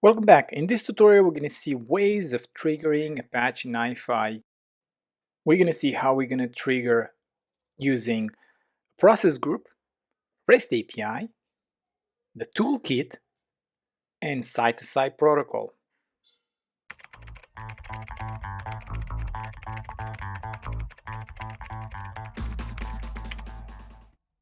Welcome back. In this tutorial, we're going to see ways of triggering Apache NiFi. We're going to see how we're going to trigger using a process group, REST API, the toolkit, and side-to-side protocol.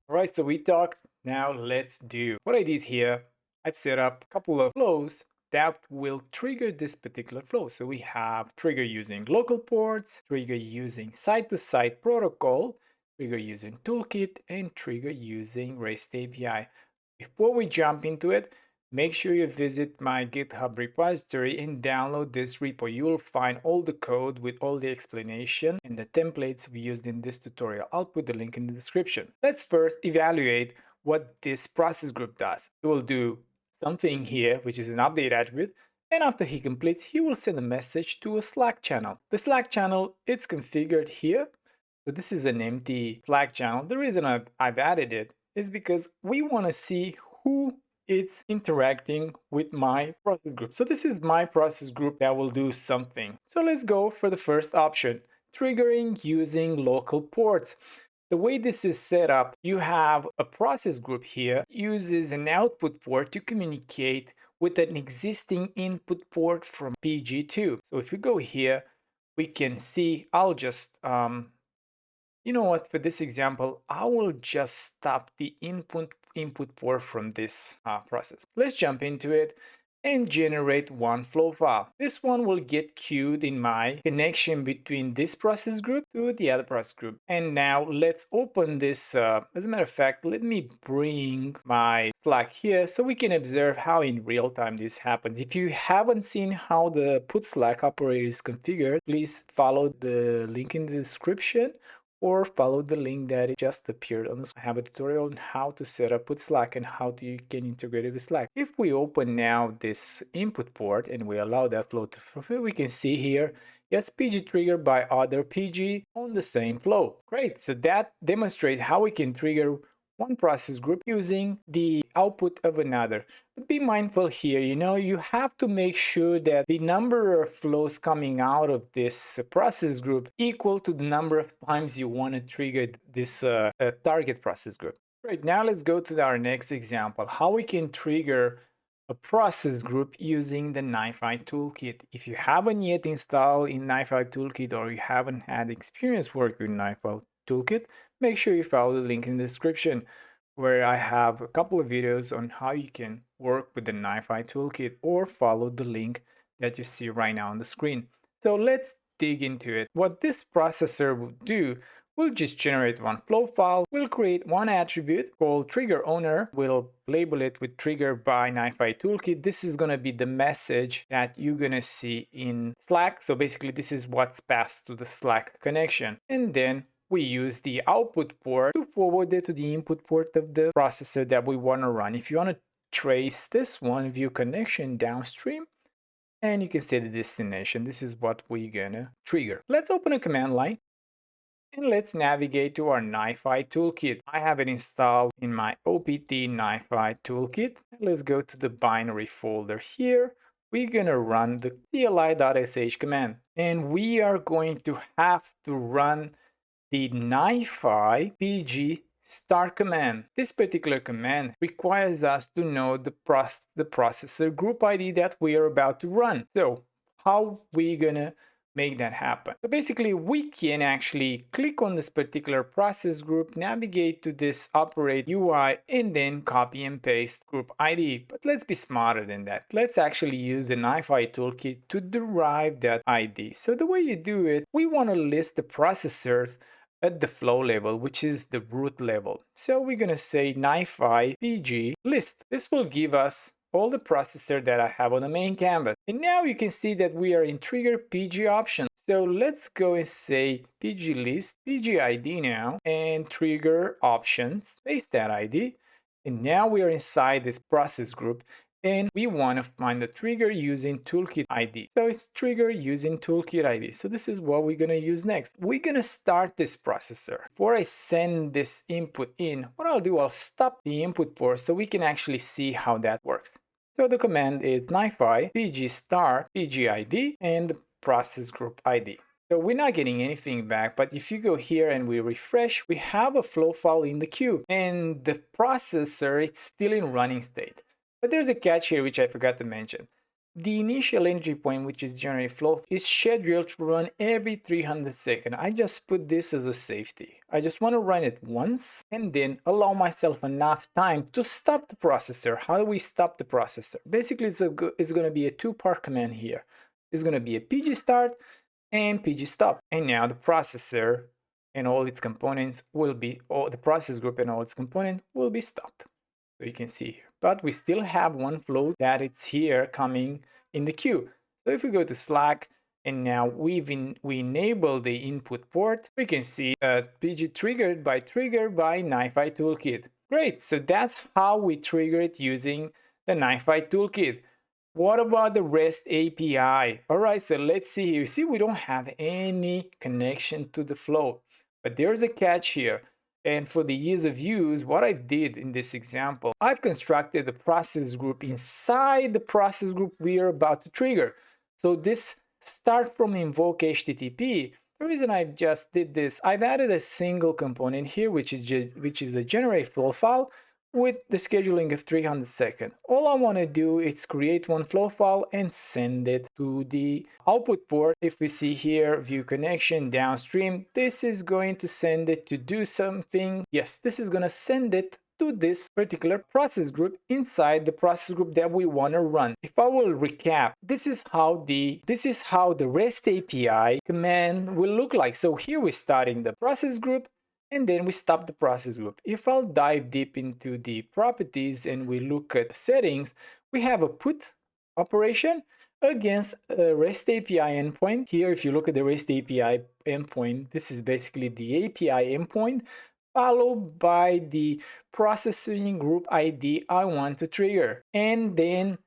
All right, so we talked. Now let's do what I did here. I've set up a couple of flows that will trigger this particular flow. So we have trigger using local ports, trigger using side-to-side protocol, trigger using toolkit, and trigger using REST API. Before we jump into it, make sure you visit my GitHub repository and download this repo. You will find all the code with all the explanation and the templates we used in this tutorial. I'll put the link in the description. Let's first evaluate what this process group does. It will do something here, which is an update attribute, and after he completes, he will send a message to a Slack channel. The Slack channel, it's configured here. So this is an empty Slack channel. The reason I've added it is because we want to see who it's interacting with my process group. So this is my process group that will do something. So let's go for the first option, triggering using local ports. The way this is set up, you have a process group here, uses an output port to communicate with an existing input port from PG2. So if we go here, we can see, I'll just, you know what, for this example, I will just stop the input port from this process. Let's jump into it and generate one flow file. This one will get queued in my connection between this process group to the other process group. And now let's open this. As a matter of fact, let me bring my Slack here so we can observe how in real time this happens. If you haven't seen how the put Slack operator is configured, please follow the link in the description or follow the link that just appeared on the screen. I have a tutorial on how to set up with Slack and how you can integrate it with Slack. If we open now this input port and we allow that flow to fulfill, we can see here, yes, PG triggered by other PG on the same flow. Great, so that demonstrates how we can trigger one process group using the output of another. But be mindful here, you have to make sure that the number of flows coming out of this process group equal to the number of times you want to trigger this target process group. Right, now let's go to our next example, how we can trigger a process group using the NiFi toolkit. If you haven't yet installed in NiFi toolkit or you haven't had experience working with NiFi toolkit, make sure you follow the link in the description where I have a couple of videos on how you can work with the NiFi toolkit, or follow the link that you see right now on the screen. So let's dig into it. What this processor will do, we'll just generate one flow file. We'll create one attribute called trigger owner. We'll label it with trigger by NiFi toolkit. This is going to be the message that you're going to see in Slack. So basically this is what's passed to the Slack connection. And then we use the output port to forward it to the input port of the processor that we want to run. If you want to trace this one, view connection downstream, and you can see the destination. This is what we're gonna trigger. Let's open a command line and let's navigate to our NiFi toolkit. I have it installed in my OPT NiFi toolkit. Let's go to the binary folder here. We're gonna run the cli.sh command, and we are going to have to run the NiFi PG start command. This particular command requires us to know the processor group ID that we are about to run. So how we gonna make that happen? So basically we can actually click on this particular process group, navigate to this operate UI, and then copy and paste group ID. But let's be smarter than that. Let's actually use the NiFi toolkit to derive that ID. So the way you do it, we want to list the processors at the flow level, which is the root level. So we're going to say NiFi PG list. This will give us all the processor that I have on the main canvas. And now you can see that we are in trigger PG option. So let's go and say PG list, PG ID now, and trigger options, paste that ID. And now we are inside this process group, and we want to find the trigger using toolkit ID. So it's trigger using toolkit ID. So this is what we're going to use next. We're going to start this processor. Before I send this input in, what I'll do, I'll stop the input port so we can actually see how that works. So the command is NiFi pg start pg id and the process group id. So we're not getting anything back, but if you go here and we refresh, we have a flow file in the queue and the processor, it's still in running state. But there's a catch here, which I forgot to mention. The initial entry point, which is generate flow, is scheduled to run every 300 seconds. I just put this as a safety. I just want to run it once and then allow myself enough time to stop the processor. How do we stop the processor? Basically, it's going to be a two-part command here. It's going to be a pg start and pg stop. And now the processor and all its components will be, or the process group and all its components will be stopped. So you can see here, but we still have one flow that it's here coming in the queue. So if we go to Slack and now we enable the input port, we can see pg triggered by NiFi toolkit. Great, so that's how we trigger it using the NiFi toolkit. What about the REST API? All right, so let's see here. You see, we don't have any connection to the flow, but there's a catch here. And for the ease of use, what I did in this example, I've constructed a process group inside the process group we are about to trigger. So this start from invoke HTTP. The reason I just did this, I've added a single component here, which is a generate flow file with the scheduling of 300 seconds. All I want to do is create one flow file and send it to the output port. If we see here, view connection downstream, this is going to send it to do something. Yes, this is going to send it to this particular process group inside the process group that we want to run. If I will recap, this is how the REST API command will look like. So here we're starting the process group, and then we stop the process group. If I'll dive deep into the properties and we look at settings, we have a put operation against a REST API endpoint. Here, if you look at the REST API endpoint, this is basically the API endpoint followed by the processing group ID I want to trigger. And then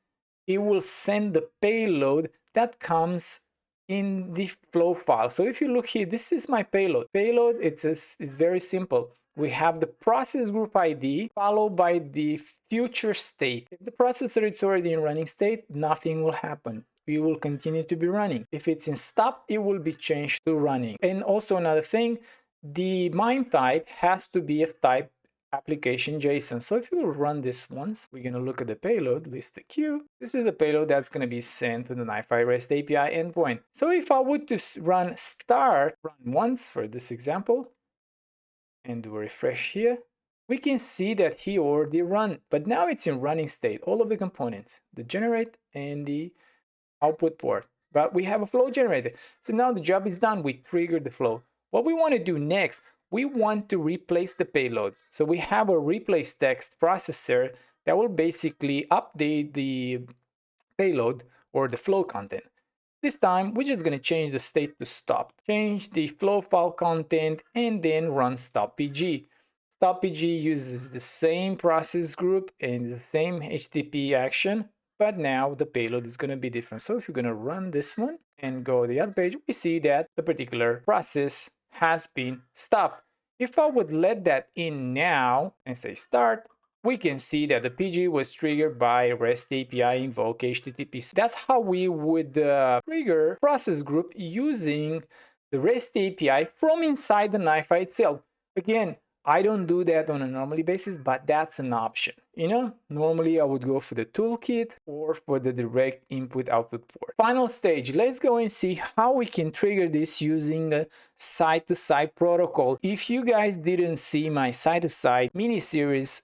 it will send the payload that comes in the flow file. So if you look here, this is my payload. Payload, it's very simple. We have the process group ID followed by the future state. If the processor is already in running state, nothing will happen. We will continue to be running. If it's in stop, it will be changed to running. And also another thing, the MIME type has to be of type application JSON. So if you will run this once, we're going to look at the payload, list the queue. This is the payload that's going to be sent to the NiFi REST API endpoint. So if I would to run once for this example, and do a refresh here, we can see that he already run, but now it's in running state, all of the components, the generate and the output port. But we have a flow generated. So now the job is done. We triggered the flow. What we want to do next, we want to replace the payload. So we have a replace text processor that will basically update the payload or the flow content. This time, we're just going to change the state to stop. Change the flow file content and then run stop PG. Stop PG uses the same process group and the same HTTP action, but now the payload is going to be different. So if you're going to run this one and go to the other page, we see that the particular process has been stopped. If I would let that in now and say start, we can see that the PG was triggered by REST API invoke HTTP. So that's how we would trigger process group using the REST API from inside the NiFi itself. Again, I don't do that on a normally basis, but that's an option. You know, normally I would go for the toolkit or for the direct input output port. Final stage, let's go and see how we can trigger this using a side-to-side protocol. If you guys didn't see my side-to-side mini-series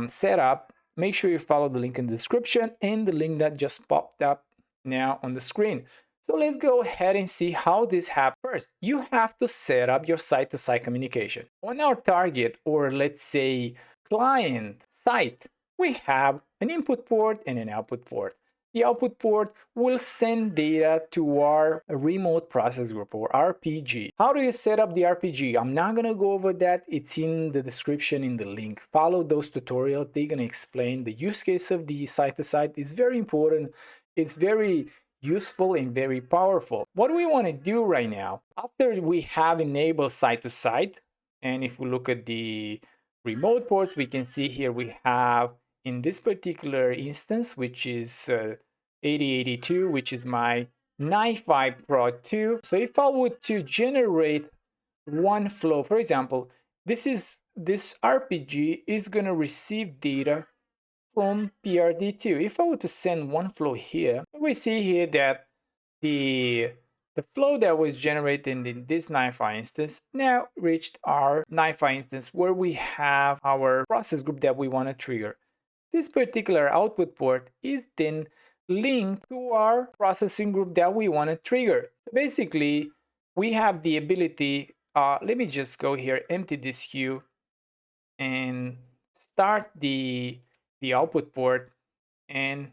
setup, make sure you follow the link in the description and the link that just popped up now on the screen. So let's go ahead and see how this happens. First, you have to set up your site-to-site communication. On our target, or let's say client site, we have an input port and an output port. The output port will send data to our remote process group or RPG. How do you set up the RPG? I'm not going to go over that. It's in the description in the link. Follow those tutorials. They're going to explain the use case of the site-to-site. It's very important. It's very useful and very powerful. What do we want to do right now? After we have enabled site-to-site, and if we look at the remote ports, we can see here we have in this particular instance, which is 8082, which is my NiFi Pro 2. So if I would to generate one flow, for example, this RPG is going to receive data from PRD2. If I were to send one flow here, we see here that the flow that was generated in this NiFi instance now reached our NiFi instance where we have our process group that we want to trigger. This particular output port is then linked to our processing group that we want to trigger. Basically, we have the ability, let me just go here, empty this queue and start the output port and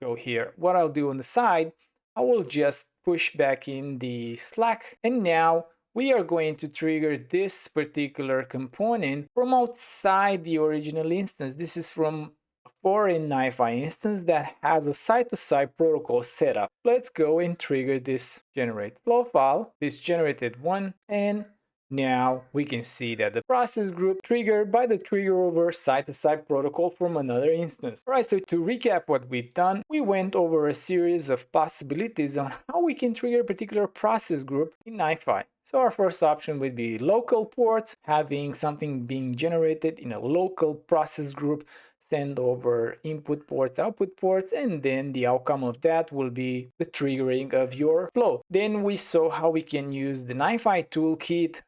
go here. What I'll do on the side, I will just push back in the Slack, and now we are going to trigger this particular component from outside the original instance. This is from a foreign NiFi instance that has a side-to-side protocol set up. Let's go and trigger this generate flow file. This generated one, and now we can see that the process group triggered by the trigger over side-to-side protocol from another instance. Alright, so to recap what we've done, we went over a series of possibilities on how we can trigger a particular process group in NiFi. So our first option would be local ports, having something being generated in a local process group, send over input ports, output ports, and then the outcome of that will be the triggering of your flow. Then we saw how we can use the NiFi toolkit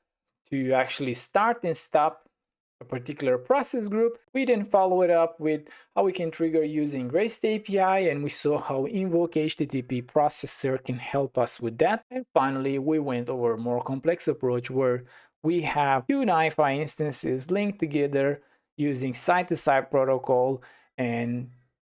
to actually start and stop a particular process group. We then follow it up with how we can trigger using REST API, and we saw how invoke HTTP processor can help us with that. And finally, we went over a more complex approach where we have two NiFi instances linked together using side-to-side protocol and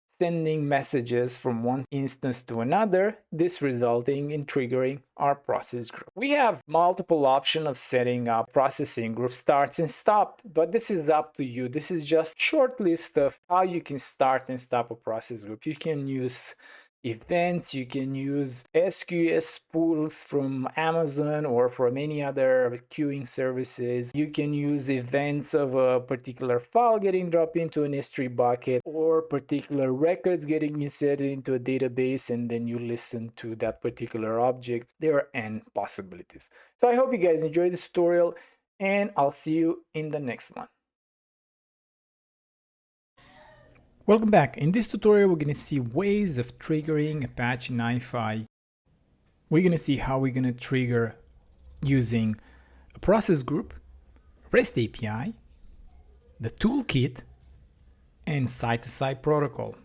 sending messages from one instance to another, this resulting in triggering our process group. We have multiple options of setting up processing group starts and stop, but this is up to you. This is just a short list of how you can start and stop a process group. You can use events, you can use SQS pools from Amazon or from any other queuing services. You can use events of a particular file getting dropped into an S3 bucket or particular records getting inserted into a database, and then you listen to that particular object. There are n possibilities. So I hope you guys enjoyed this tutorial, and I'll see you in the next one. Welcome back. In this tutorial, we're going to see ways of triggering Apache NiFi. We're going to see how we're going to trigger using a process group, REST API, the toolkit, and side-to-side protocol.